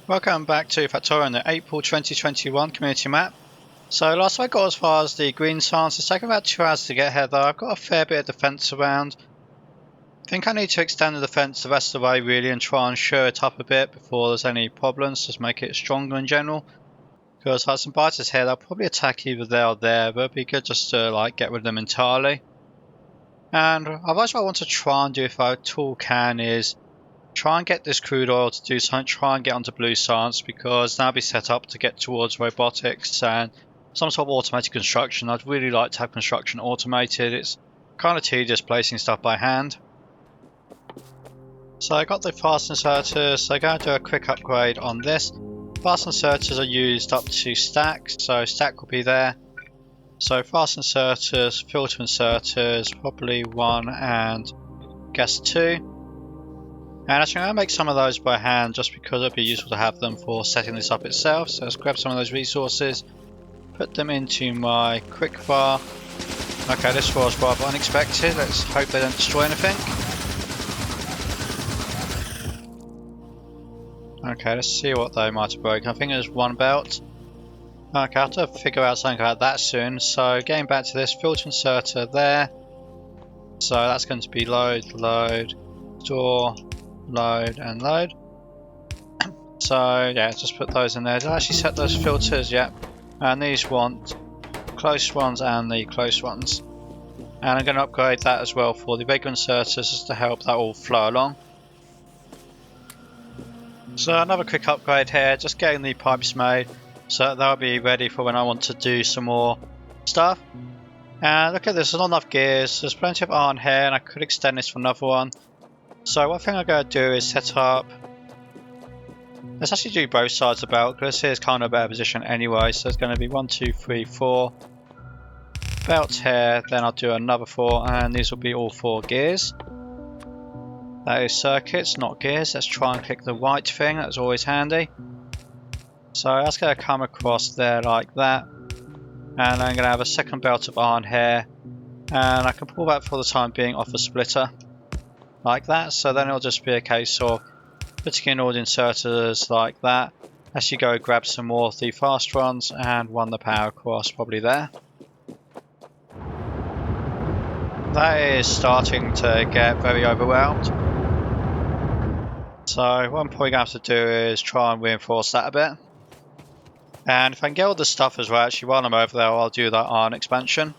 Welcome back to Factorio on the April 2021 community map. So last I got as far as the green signs, it's taken about 2 hours to get here though. I've got a fair bit of defence around. I think I need to extend the defence the rest of the way really and try and show it up a bit before there's any problems, just make it stronger in general. Because like some biters here, they'll probably attack either there or there, but it'd be good just to get rid of them entirely. And otherwise what I want to try and do if I at all can is try and get this crude oil to do something, try and get onto blue science because that'll be set up to get towards robotics and some sort of automated construction. I'd really like to have construction automated. It's kind of tedious placing stuff by hand. So I got the fast inserters, so I'm going to do a quick upgrade on this. Fast inserters are used up to stack, so stack will be there. So fast inserters, filter inserters, probably 1 and guess 2. And actually I'm going to make some of those by hand just because it would be useful to have them for setting this up itself. So let's grab some of those resources, put them into my quick bar. Okay, this was rather unexpected. Let's hope they don't destroy anything. Okay, let's see what they might have broken. I think there's one belt. Okay, I'll have to figure out something about that soon. So getting back to this, filter inserter there. So that's going to be load, store, load and load. So yeah, just put those in there. Did I actually set those filters? Yep. And these want close ones and the close ones. And I'm going to upgrade that as well for the regular inserters just to help that all flow along. So another quick upgrade here, just getting the pipes made so that'll be ready for when I want to do some more stuff. And look at this, there's not enough gears, there's plenty of iron here and I could extend this for another one. So one thing I'm going to do is set up, let's actually do both sides of the belt because this here is kind of a better position anyway. So it's going to be 1, 2, 3, 4 belts here, then I'll do another 4 and these will be all 4 gears. That is circuits, not gears. Let's try and click the white thing, that's always handy. So that's going to come across there like that. And I'm going to have a second belt of iron here. And I can pull that for the time being off a splitter. Like that, so then it'll just be a case of putting in all the inserters like that. As you go, grab some more of the fast ones and run the power across, probably there. That is starting to get very overwhelmed. So what I'm probably going to have to do is try and reinforce that a bit. And if I can get all the stuff as well, actually while I'm over there, I'll do that iron expansion.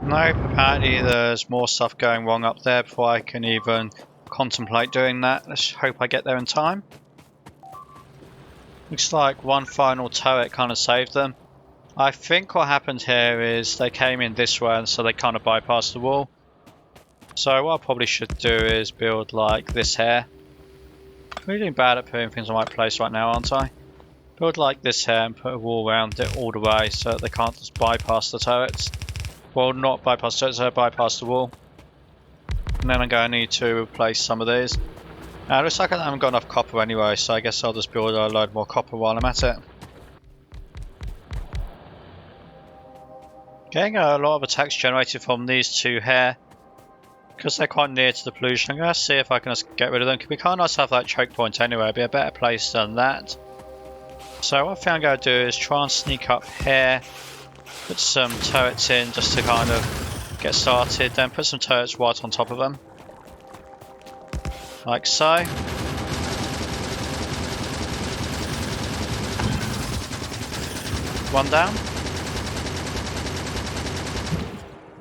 Nope, apparently there's more stuff going wrong up there before I can even contemplate doing that. Let's hope I get there in time. Looks like one final turret kind of saved them. I think what happened here is they came in this way and so they kind of bypassed the wall. So what I probably should do is build like this here. I'm really doing bad at putting things in the right place right now, aren't I? Build like this here and put a wall around it all the way so that they can't just bypass the turrets. Well, not bypass turrets, bypass the wall. And then I'm going to need to replace some of these. It looks like I haven't got enough copper anyway, so I guess I'll just build a load more copper while I'm at it. Getting a lot of attacks generated from these two here. Because they're quite near to the pollution, I'm going to see if I can just get rid of them. It can be kind of nice to have that choke point anyway, it'd be a better place than that. So what I think I'm going to do is try and sneak up here, put some turrets in just to kind of get started, then put some turrets right on top of them. Like so. One down.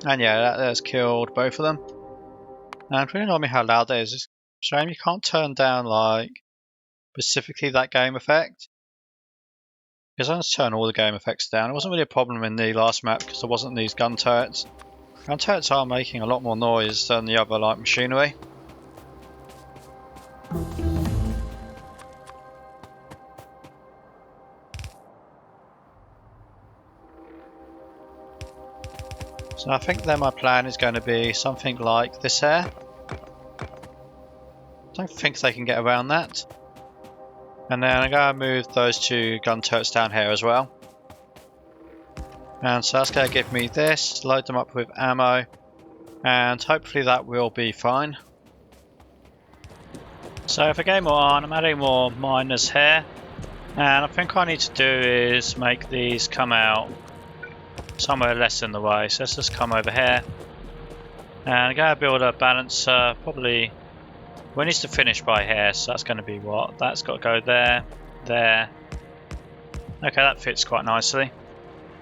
And yeah, that has killed both of them. And it really annoys me how loud that is. It's a shame you can't turn down like specifically that game effect. Because I just turn all the game effects down. It wasn't really a problem in the last map because there wasn't these gun turrets. Gun turrets are making a lot more noise than the other like machinery. So I think then my plan is going to be something like this here. I don't think they can get around that. And then I'm going to move those 2 gun turrets down here as well. And so that's going to give me this, load them up with ammo, and hopefully that will be fine. So if I get more on, I'm adding more miners here. And I think what I need to do is make these come out somewhere less in the way. So let's just come over here. And I'm going to build a balancer, probably, well, it needs to finish by here, so that's going to be what? That's got to go there, there. Okay, that fits quite nicely.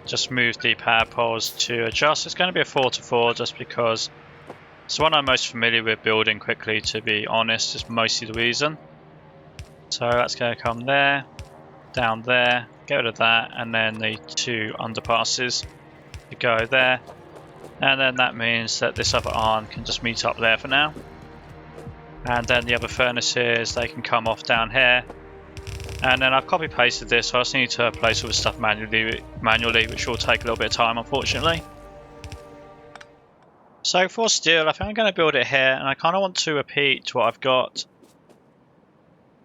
Just move the power poles to adjust. It's going to be a 4-to-4 just because it's the one I'm most familiar with building quickly, to be honest, is mostly the reason. So that's going to come there, down there, get rid of that, and then the 2 underpasses to go there. And then that means that this other arm can just meet up there for now. And then the other furnaces, they can come off down here. And then I've copy pasted this, so I just need to place all the stuff manually, which will take a little bit of time, unfortunately. So for steel, I think I'm going to build it here, and I kind of want to repeat what I've got,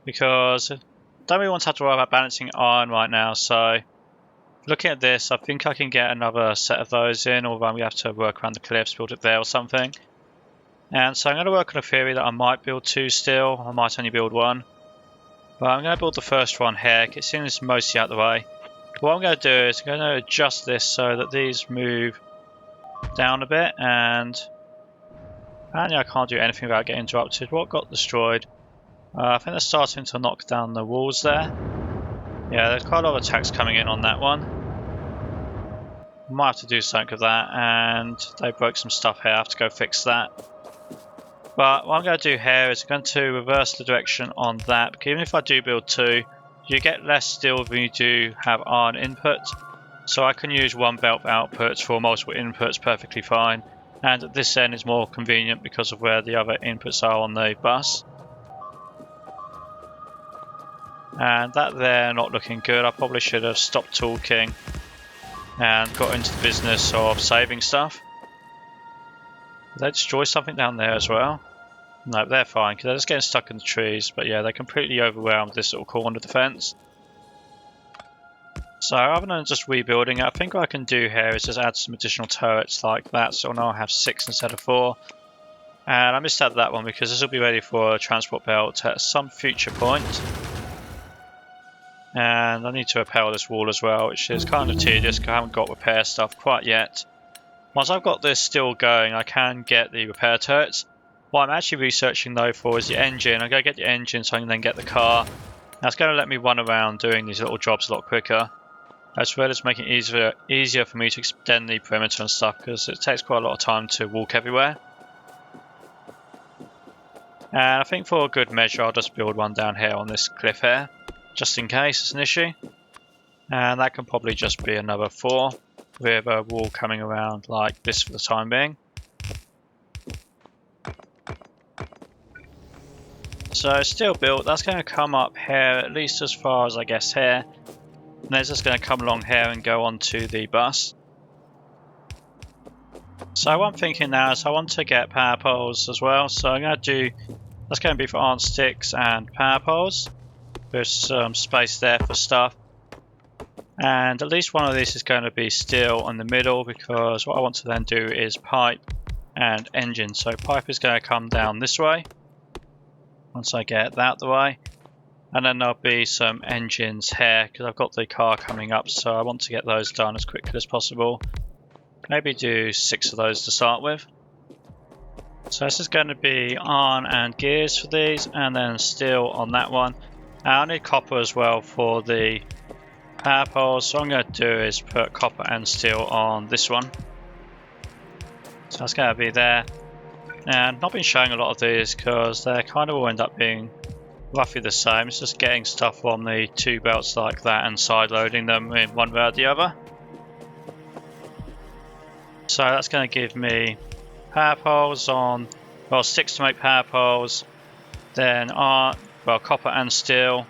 because I don't really want to have to worry about balancing iron right now. So looking at this, I think I can get another set of those in, although we have to work around the cliffs, build it there or something. And so I'm going to work on a theory that I might build 2 steel, I might only build 1. But I'm going to build the first one here, seeing it's mostly out the way. What I'm going to do is I'm going to adjust this so that these move down a bit, and apparently I can't do anything without getting interrupted. What got destroyed? I think they're starting to knock down the walls there. Yeah, there's quite a lot of attacks coming in on that one. Might have to do something with that, and they broke some stuff here. I have to go fix that. But what I'm going to do here is I'm going to reverse the direction on that, because even if I do build 2, you get less steel than you do have iron input. So I can use 1 belt outputs for multiple inputs perfectly fine. And at this end is more convenient because of where the other inputs are on the bus. And that there not looking good. I probably should have stopped talking and got into the business of saving stuff. Did they destroy something down there as well? No, they're fine because they're just getting stuck in the trees. But yeah, they completely overwhelmed this little corner of the fence. So other than just rebuilding it, I think what I can do here is just add some additional turrets like that. So now I have 6 instead of 4. And I missed out that one because this will be ready for a transport belt at some future point. And I need to repair this wall as well, which is kind of tedious because I haven't got repair stuff quite yet. Once I've got this still going, I can get the repair turrets. What I'm actually researching though for is the engine. I'm going to get the engine so I can then get the car. That's going to let me run around doing these little jobs a lot quicker, as well as making it easier for me to extend the perimeter and stuff, because it takes quite a lot of time to walk everywhere. And I think for a good measure I'll just build one down here on this cliff here, just in case it's an issue. And that can probably just be another 4 with a wall coming around like this for the time being. So still built, that's going to come up here at least as far as I guess here. And then it's just going to come along here and go onto the bus. So what I'm thinking now is I want to get power poles as well. So I'm going to do, that's going to be for iron sticks and power poles. There's some space there for stuff. And at least one of these is going to be steel in the middle, because what I want to then do is pipe and engine. So pipe is going to come down this way once I get that out the way. And then there'll be some engines here because I've got the car coming up, so I want to get those done as quickly as possible. Maybe do 6 of those to start with. So this is going to be iron and gears for these, and then steel on that one. And I need copper as well for the power poles, so what I'm going to do is put copper and steel on this one. So that's going to be there. And I've not been showing a lot of these because they kind of all end up being roughly the same. It's just getting stuff on the 2 belts like that and side loading them in one way or the other. So that's going to give me power poles on, well, 6 to make power poles, then copper and steel.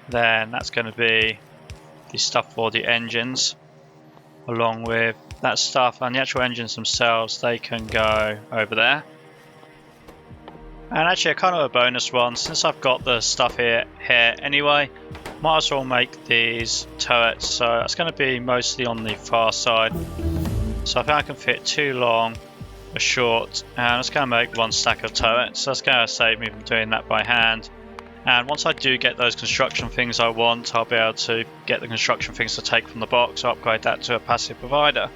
Then that's going to be the stuff for the engines, along with that stuff, and the actual engines themselves, they can go over there. And actually a kind of a bonus one, since I've got the stuff here anyway, might as well make these turrets. So that's going to be mostly on the far side. So I think I can fit 2 long are short, and I'm just going to make one stack of turrets. So that's going to save me from doing that by hand. And once I do get those construction things I want, I'll be able to get the construction things to take from the box, upgrade that to a passive provider.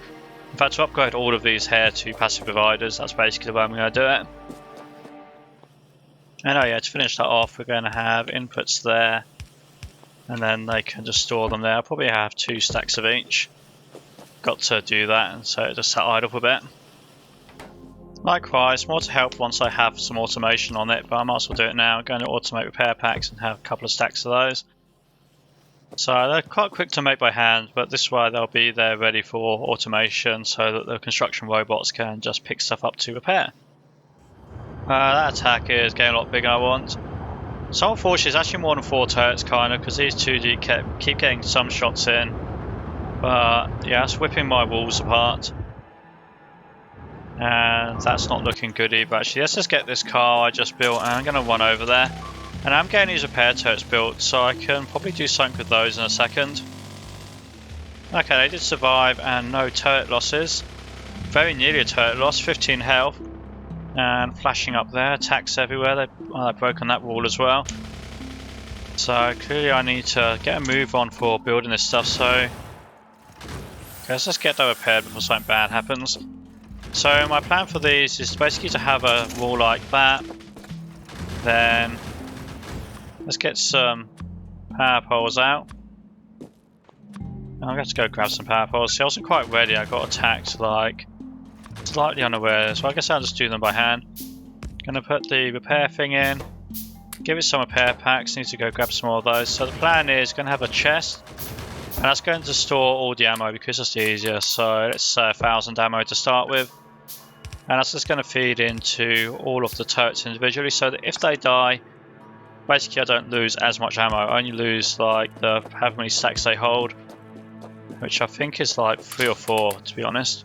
In fact, to upgrade all of these here to passive providers, that's basically the way I'm going to do it. And oh yeah, to finish that off, we're going to have inputs there, and then they can just store them there. I'll probably have 2 stacks of each. Got to do that, and so it just sat idle for a bit. Likewise, more to help once I have some automation on it, but I might as well do it now. I'm going to automate repair packs and have a couple of stacks of those. So they're quite quick to make by hand, but this way they'll be there ready for automation so that the construction robots can just pick stuff up to repair. That attack is getting a lot bigger than I want. So unfortunately it's actually more than 4 turrets kind of, because these 2D keep getting some shots in. But yeah, it's whipping my walls apart. And that's not looking good either actually. Let's just get this car I just built and I'm going to run over there. And I'm getting these repair turrets built, so I can probably do something with those in a second. Okay, they did survive and no turret losses. Very nearly a turret loss, 15 health. And flashing up there, attacks everywhere. They've broken that wall as well. So clearly I need to get a move on for building this stuff. So okay, let's just get that repaired before something bad happens. So my plan for these is basically to have a wall like that. Then let's get some power poles out. I'm going to have to go grab some power poles. See, I wasn't quite ready. I got attacked like slightly unaware, so I guess I'll just do them by hand. Gonna put the repair thing in, give it some repair packs. Need to go grab some more of those. So the plan is going to have a chest, and that's going to store all the ammo because it's easier. So let's say 1,000 ammo to start with, and that's just going to feed into all of the turrets individually, so that if they die, basically I don't lose as much ammo. I only lose like the how many stacks they hold, which I think is like 3 or 4 to be honest.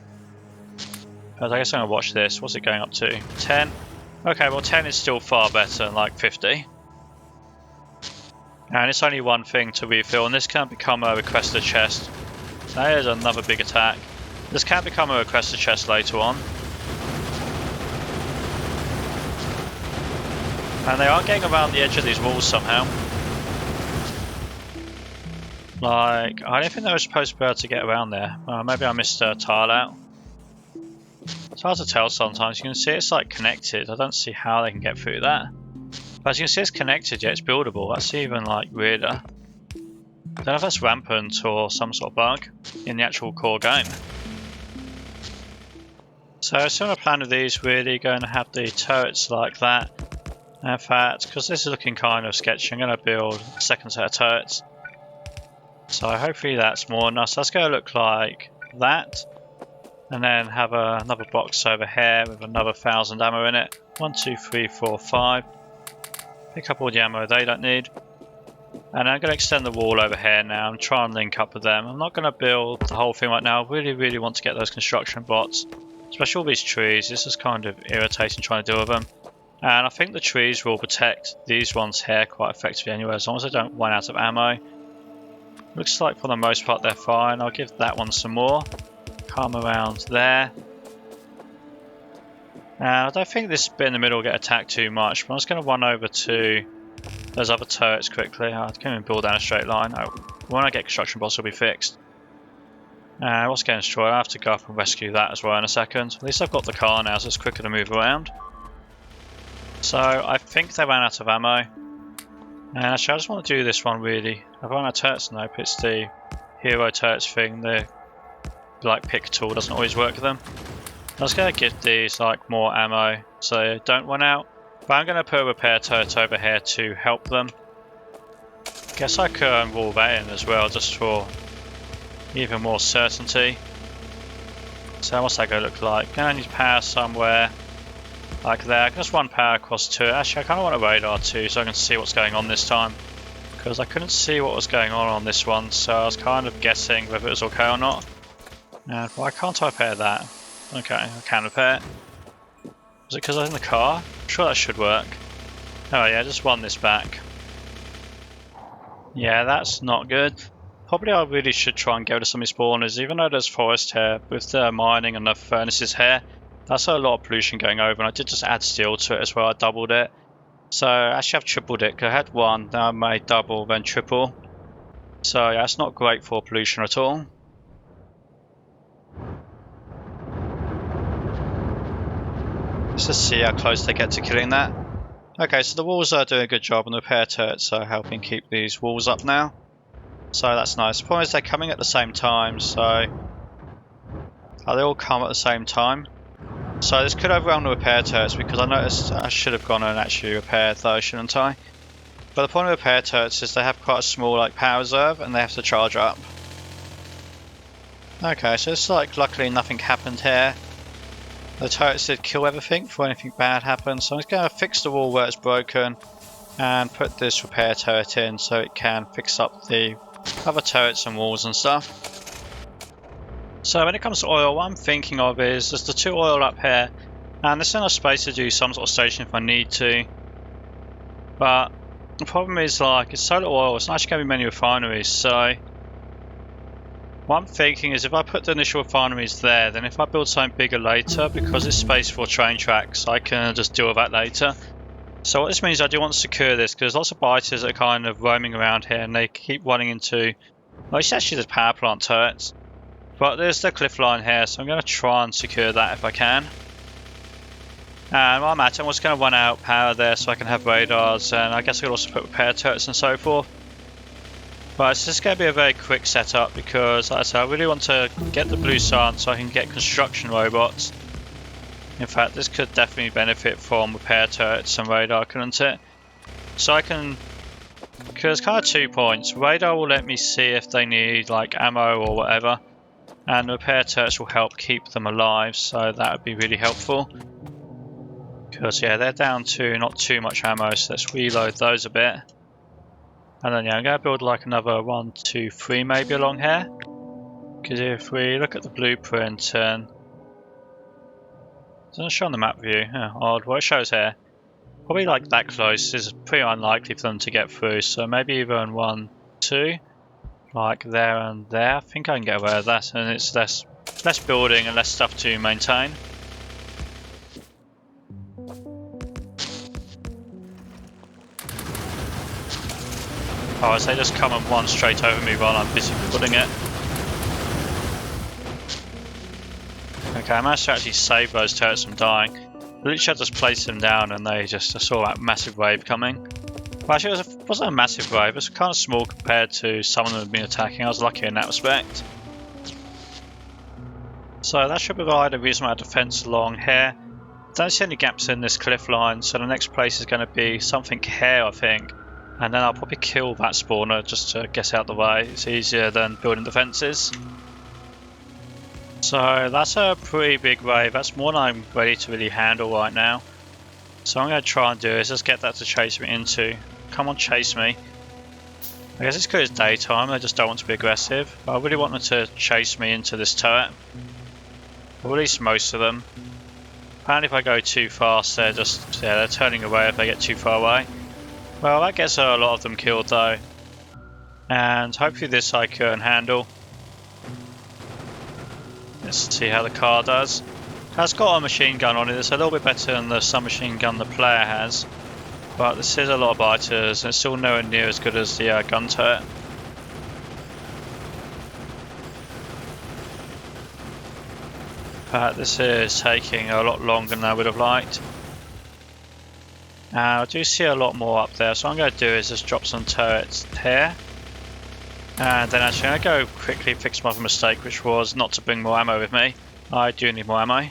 But I guess I'm going to watch this. What's it going up to? 10? Okay, well 10 is still far better than like 50. And it's only one thing to refill, and this can become a requested chest. So there's another big attack. This can become a requested chest later on. And they are getting around the edge of these walls somehow. Like, I don't think they were supposed to be able to get around there. Maybe I missed a tile out. It's hard to tell sometimes. You can see it's like connected. I don't see how they can get through that. But as you can see it's connected, yet it's buildable. That's even like weirder. I don't know if that's Rampant or some sort of bug in the actual core game. So similar plan with these, really going to have the turrets like that. In fact, because this is looking kind of sketchy, I'm going to build a second set of turrets. So hopefully that's more enough. So that's going to look like that. And then have another box over here with another 1,000 ammo in it. 1, 2, 3, 4, 5. Pick up all the ammo they don't need. And I'm going to extend the wall over here now and try and link up with them. I'm not going to build the whole thing right now. I really want to get those construction bots. Especially all these trees. This is kind of irritating trying to deal with them. And I think the trees will protect these ones here quite effectively anyway, as long as they don't run out of ammo. Looks like for the most part they're fine. I'll give that one some more. Come around there. Now I don't think this bit in the middle will get attacked too much, but I'm just going to run over to those other turrets quickly. I can't even build down a straight line. When I get construction bots it'll be fixed. What's getting destroyed? I have to go up and rescue that as well in a second. At least I've got the car now, so it's quicker to move around. So I think they ran out of ammo. And actually I just want to do this one really. I've run out of turrets. Nope, it's the hero turrets thing. The like pick tool doesn't always work with them. I was going to give these like more ammo so they don't run out. But I'm going to put a repair turret over here to help them. Guess I can wall that in as well just for even more certainty. So what's that going to look like? Going to need power somewhere. Like there, I can just run power across to it. Actually I kind of want a radar too so I can see what's going on this time. Because I couldn't see what was going on this one, so I was kind of guessing whether it was okay or not. Why can't I repair that? Okay, I can repair it. Was it because I'm in the car? I'm sure that should work. Oh yeah, just run this back. Yeah, that's not good. Probably I really should try and go to some of these spawners, even though there's forest here, with the mining and the furnaces here. That's a lot of pollution going over, and I did just add steel to it as well. I doubled it. So actually I've tripled it, because I had one, now I made double, then triple. So yeah, it's not great for pollution at all. Let's just see how close they get to killing that. Okay, so the walls are doing a good job, and the repair turrets are helping keep these walls up now. So that's nice. The problem is they're coming at the same time, so... Oh, they all come at the same time. So this could overwhelm the repair turrets, because I noticed I should have gone and actually repaired those, shouldn't I? But the point of repair turrets is they have quite a small power reserve, and they have to charge up. Okay, so it's luckily nothing happened here. The turrets did kill everything before anything bad happened, so I'm just going to fix the wall where it's broken and put this repair turret in so it can fix up the other turrets and walls and stuff. So when it comes to oil, what I'm thinking of is there's the 2 oil up here, and there's enough space to do some sort of station if I need to. But the problem is it's solar oil, it's not actually going to be many refineries, so what I'm thinking is if I put the initial refineries there, then if I build something bigger later, because there's space for train tracks, I can just deal with that later. So what this means, I do want to secure this, because there's lots of biters that are kind of roaming around here, and they keep running into... Well, it's actually the power plant turrets. But there's the cliff line here, so I'm going to try and secure that if I can. And while I'm at it, I'm just going to run out power there so I can have radars, and I guess I could also put repair turrets and so forth. But it's just going to be a very quick setup, because like I said, I really want to get the blue sun so I can get construction robots. In fact, this could definitely benefit from repair turrets and radar, couldn't it? So I can... Because there's kind of 2 points. Radar will let me see if they need ammo or whatever, and the repair turrets will help keep them alive, so that would be really helpful. Because yeah, they're down to not too much ammo, so let's reload those a bit. And then yeah, I'm going to build another 1, 2, 3 maybe along here. Because if we look at the blueprint and... It doesn't show on the map view, odd. What it shows here, probably that close is pretty unlikely for them to get through, so maybe even 1, 2. There and there. I think I can get away with that, and it's less building and less stuff to maintain. Oh, as they just come and run straight over me while I'm busy putting it. Okay, I managed to actually save those turrets from dying. Literally I just placed them down and I saw that massive wave coming. Well, actually it wasn't a massive wave, it was kind of small compared to some of them had been attacking. I was lucky in that respect. So that should provide a reasonable amount of defense along here. Don't see any gaps in this cliff line, so the next place is going to be something here, I think. And then I'll probably kill that spawner just to get out the way. It's easier than building defences. So that's a pretty big wave. That's more than I'm ready to really handle right now. So what I'm going to try and do is just get that to chase me into. Come on, chase me. I guess it's because it's daytime, I just don't want to be aggressive. But I really want them to chase me into this turret. Or at least most of them. Apparently if I go too fast, they're turning away if they get too far away. Well, that gets a lot of them killed though. And hopefully this I can handle. Let's see how the car does. It has got a machine gun on it. It's a little bit better than the submachine gun the player has. But this is a lot of biters, and it's still nowhere near as good as the gun turret. But this is taking a lot longer than I would have liked. I do see a lot more up there, so what I'm going to do is just drop some turrets here. And then actually I'm going to go quickly fix my other mistake, which was not to bring more ammo with me. I do need more ammo.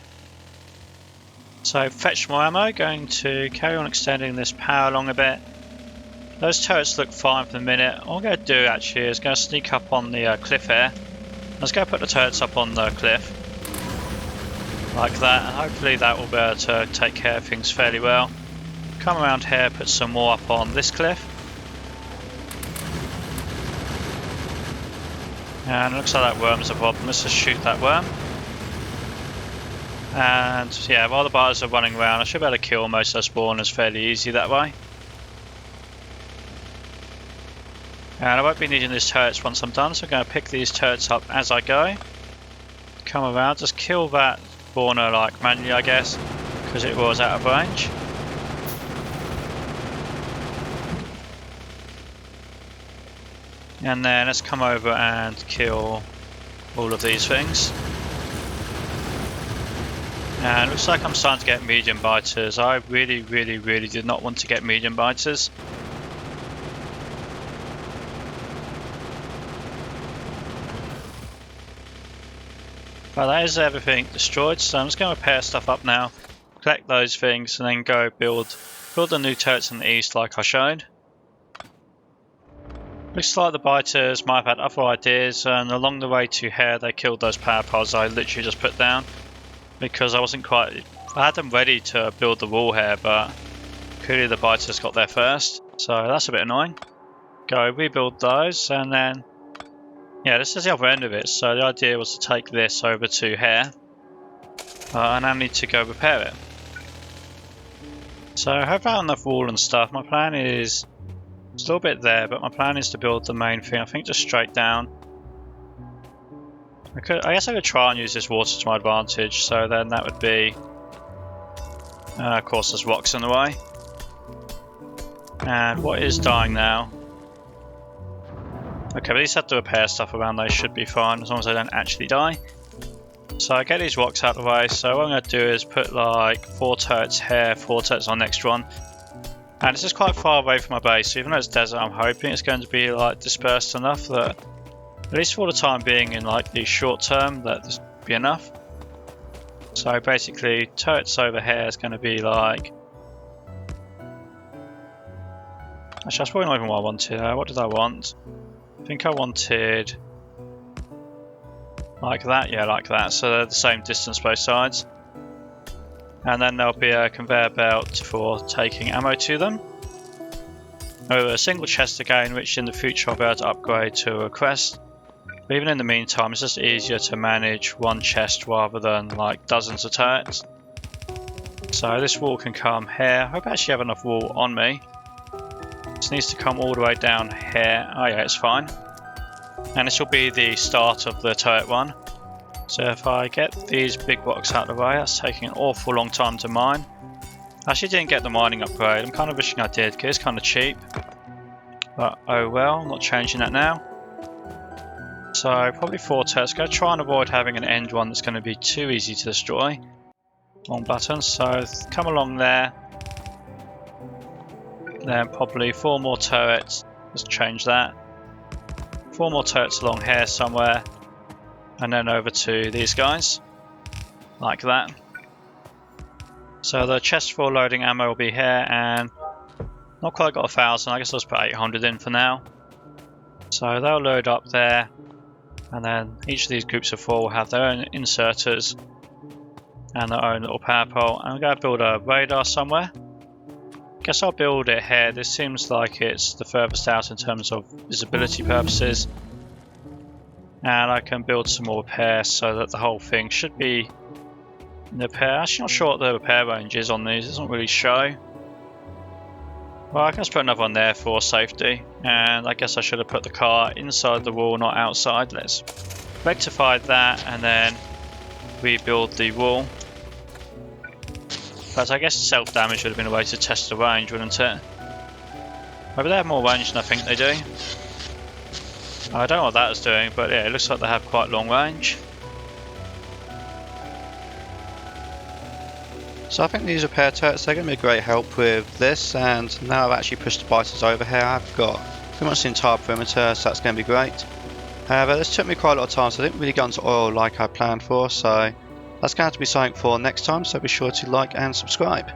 So fetch more ammo, going to carry on extending this power along a bit. Those turrets look fine for the minute. All I'm going to do actually is going to sneak up on the cliff here. Let's go put the turrets up on the cliff. Like that, and hopefully that will be able to take care of things fairly well. Come around here, put some more up on this cliff. And it looks like that worm's a problem. Let's just shoot that worm. And yeah, while the biters are running around, I should be able to kill most of the spawners fairly easy that way. And I won't be needing these turrets once I'm done, so I'm going to pick these turrets up as I go. Come around, just kill that spawner like manually, I guess, because it was out of range. And then let's come over and kill all of these things. And it looks like I'm starting to get medium biters. I really did not want to get medium biters. But that is everything destroyed, so I'm just going to repair stuff up now, collect those things, and then go build the new turrets in the east like I showed. Looks like the biters might have had other ideas, and along the way to here they killed those power poles I literally just put down, because I had them ready to build the wall here, but clearly the biters got there first, so that's a bit annoying. Go rebuild those, and then yeah, this is the other end of it, so the idea was to take this over to here, and I need to go repair it. So I have out enough wall and stuff. My plan is it's a little bit there, but my plan is to build the main thing, I think just straight down. I guess I could try and use this water to my advantage, so then that would be... of course there's rocks in the way. And what is dying now? Okay, but these have to repair stuff around, they should be fine, as long as they don't actually die. So I get these rocks out of the way, so what I'm going to do is put like 4 turrets here, 4 turrets on the next one. And this is quite far away from my base, so even though it's desert, I'm hoping it's going to be like dispersed enough that, at least for the time being, in like the short term, that this will be enough. So basically, turrets over here is going to be like... Actually, that's probably not even what I wanted. What did I want? I think I wanted... like that, yeah, like that. So they're the same distance both sides. And then there'll be a conveyor belt for taking ammo to them. A single chest again, which in the future I'll be able to upgrade to a crest. But even in the meantime, it's just easier to manage one chest rather than like dozens of turrets. So this wall can come here. I hope I actually have enough wall on me. This needs to come all the way down here. Oh yeah, it's fine. And this will be the start of the turret one. So if I get these big blocks out of the way, that's taking an awful long time to mine. I actually didn't get the mining upgrade. I'm kind of wishing I did because it's kind of cheap. But oh well, I'm not changing that now. So probably 4 turrets. Go try and avoid having an end one that's going to be too easy to destroy. Long button. So come along there. Then probably 4 more turrets. Let's change that. 4 more turrets along here somewhere. And then over to these guys, like that. So the chest for loading ammo will be here, and not quite got 1,000. I guess I'll just put 800 in for now. So they'll load up there, and then each of these groups of 4 will have their own inserters and their own little power pole. And I'm going to build a radar somewhere. Guess I'll build it here. This seems like it's the furthest out in terms of visibility purposes. And I can build some more repairs so that the whole thing should be in the repair. Actually not sure what the repair range is on these, it doesn't really show. Well, I can just put another one there for safety. And I guess I should have put the car inside the wall, not outside. Let's rectify that and then rebuild the wall. But I guess self-damage would have been a way to test the range, wouldn't it? Maybe they have more range than I think they do. I don't know what that is doing, but yeah, it looks like they have quite long range. So I think these repair turrets are going to be a great help with this, and now I've actually pushed the biters over here, I've got pretty much the entire perimeter, so that's going to be great. However, this took me quite a lot of time, so I didn't really get onto oil like I planned for, so that's going to have to be something for next time, so be sure to like and subscribe.